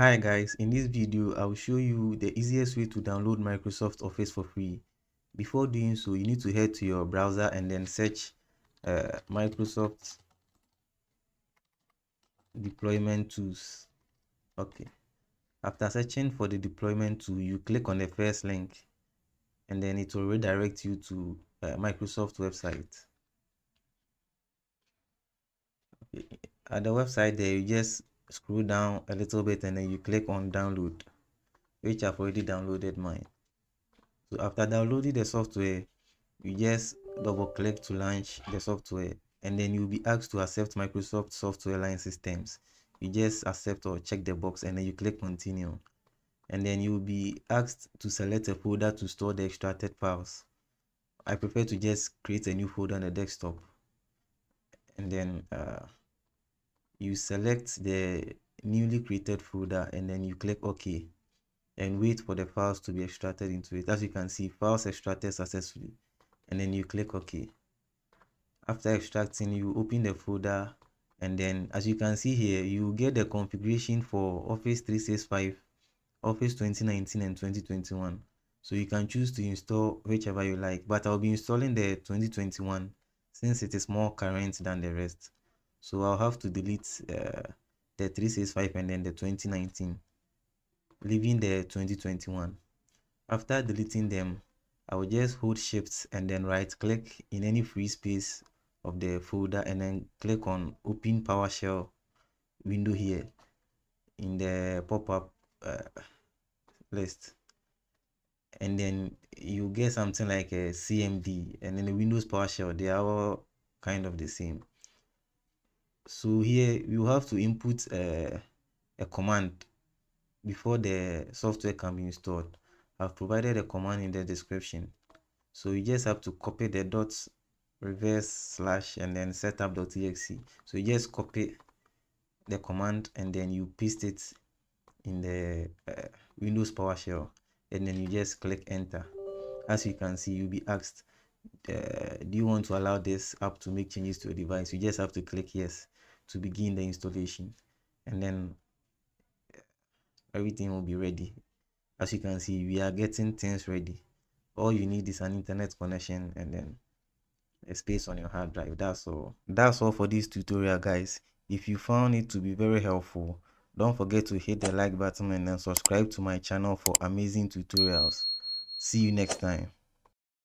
Hi guys, in this video I will show you the easiest way to download Microsoft Office for free. Before doing so, you need to head to your browser and then search Microsoft deployment tools. Okay, after searching for the deployment tool, you click on the first link and then it will redirect you to Microsoft website. Okay. At the website there, you just scroll down a little bit and then you click on download, which I've already downloaded mine. So after downloading the software, you just double click to launch the software and then you'll be asked to accept Microsoft software line systems. You just accept or check the box and then you click continue, and then you'll be asked to select a folder to store the extracted files. I prefer to just create a new folder on the desktop, and then you select the newly created folder and then you click OK and wait for the files to be extracted into it. As you can see, files extracted successfully, and then you click OK. After extracting, you open the folder, and then as you can see here, you get the configuration for Office 365, Office 2019 and 2021. So you can choose to install whichever you like, but I'll be installing the 2021 since it is more current than the rest. So I'll have to delete the 365 and then the 2019, leaving the 2021. After deleting them, I will just hold shift and then right click in any free space of the folder and then click on open PowerShell window here in the pop-up list, and then you get something like a CMD and then the Windows PowerShell. They are all kind of the same. So here you have to input a command before the software can be installed. I've provided a command in the description. So you just have to copy the dots reverse slash and then setup.exe. So you just copy the command and then you paste it in the Windows PowerShell, and then you just click enter. As you can see, you'll be asked, do you want to allow this app to make changes to your device? You just have to click yes to begin the installation, and then everything will be ready. As you can see, we are getting things ready. All you need is an internet connection and then a space on your hard drive. That's all for this tutorial, guys. If you found it to be very helpful, don't forget to hit the like button and then subscribe to my channel for amazing tutorials. See you next time.